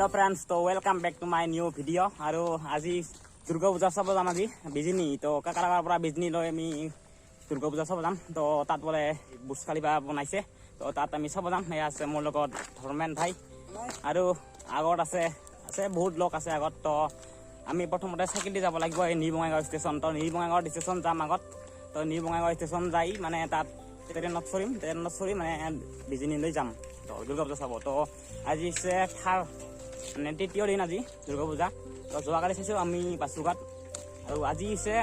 Hello friends, so welcome back to my new video. আৰু আজি দুৰ্গা পূজা চাব যাম আজি বিজনী তো কাকাৰাৰ পৰা বিজনী লৈ আমি দুৰ্গা পূজা চাব যাম তো তাত বলে বুৰ্জ খালিফা বনাইছে তো তাত আমি চাব যাম এয়া আছে মোৰ লগত ধৰ্মেন ভাই আৰু আগত আছে বহুত লোক আছে আগত তো আমি প্ৰথমতে চাইকেল দি যাব লাগিব এই নিবঙাইগাঁও ষ্টেচন তো নিবঙাইগাঁও ষ্টেচন যাম আগত তো নিবঙাইগাঁও ষ্টেচন যাই মানে তাত ট্ৰেইনত চৰি মানে বিজনী লৈ যাম তো দুৰ্গা পূজা চাব তো আজি আছে মানে তৃতীয় দিন আজি দুৰ্গা পূজা তো যোৱাকালি চাইছোঁ আমি বাচুঘাট আৰু আজি হৈছে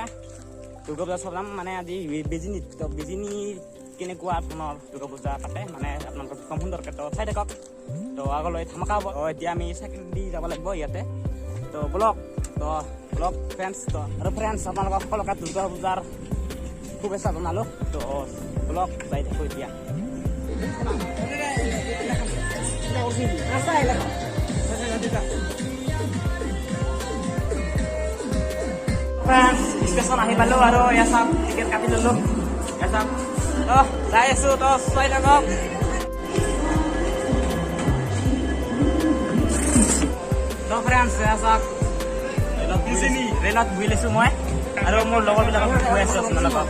দুৰ্গা পূজা চাব যাম মানে আজি বিজনী তো বিজনী কেনেকুৱা ধৰণৰ দুৰ্গা পূজা পাতে মানে আপোনালোকক কম সুন্দৰকৈ তো চাই থাকক তো আগলৈ ধামাকা হ'ব এতিয়া আমি চাইকেল দি যাব লাগিব ইয়াতে তো ব্লগ ফ্ৰেণ্ডছ তো আৰু ফ্ৰেণ্ডছ আপোনালোকক সকলোকে দুৰ্গা পূজাৰ শুভেচ্ছা জনালোঁ তো ব্লগ যাই থাকোঁ এতিয়া ষ্টেচন আহি পালোঁ আৰু এয়া চাওক টিকেট কাটি ল'লোঁ এয়া চাওক তো যাই আছোঁ তো চাই থাকক তো ফ্ৰেণ্ডছ এয়া চাওক ৰেলত বহি লৈছোঁ মই আৰু মোৰ লগৰবিলাকক গৈ আছোঁ আপোনালোকক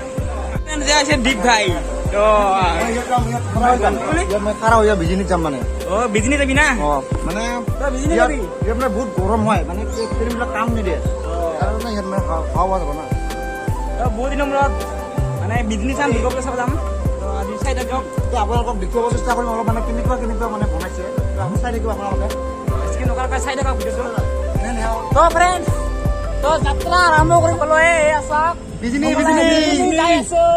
দীপ ভাই তো বিজনী যাম মানে বিজনী যাবি না মানে বিজনী যাবি মানে বহুত গৰম হয় মানে ট্ৰেইনবিলাক কাম নিদিয়ে কাৰণে ইয়াত মানে খাব যাব না বহুত দিনৰ মূৰত মানে বিজনী চাম দুৰ্গা পূজা চাব যাম তো আজি চাই থাকক আপোনালোকক দেখুৱাব চেষ্টা কৰিম অলপ মানে কেনেকুৱা মানে বনাইছে চাই থাকিব আপোনালোকে নকৰাকৈ চাই থাকক ভিডিঅ'টো তো ফ্ৰেণ্ড তো যাত্ৰা আৰম্ভ কৰিবলৈ চাওক বিজনী যাই আছোঁ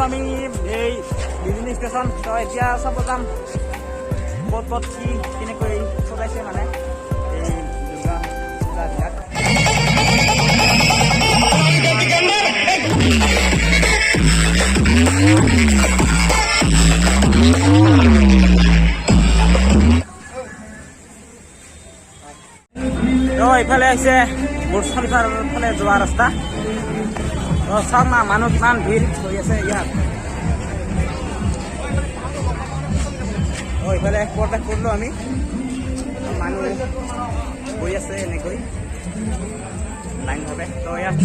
আমি এই বিজনী ষ্টেচন তো এতিয়া চাব যাম ক'ত কি কেনেকৈ চলাইছে মানে এই দুৰ্গা পূজাবিলাক তো এইফালে আহিছে বুৰ্জ খালিফাৰ ফালে যোৱা ৰাস্তা তো চাওক না মানুহ কিমান ভিৰ হৈ আছে ইয়াত এইফালে প্ৰৱেশ কৰিলোঁ আমি মানুহ গৈ আছে এনেকৈ লাইনভাৱে তো ইয়াত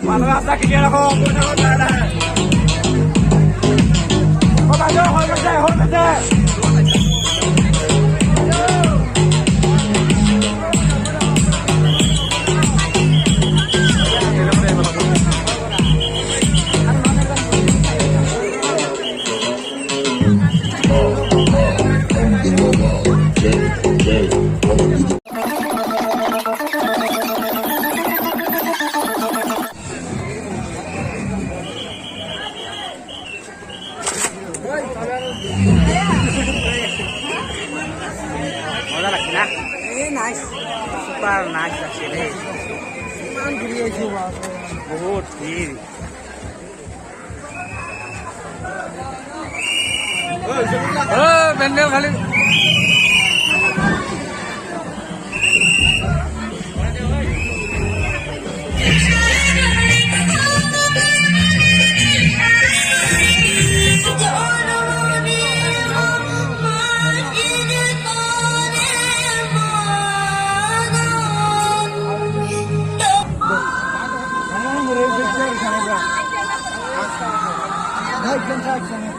মানুহ ৰাস্তা কেতিয়া ৰাখো মজা লাগছে না নাইস সুপাৰ নাইস লাগছে ৰে বহুত ভিড় বেন্ডে ভালো Like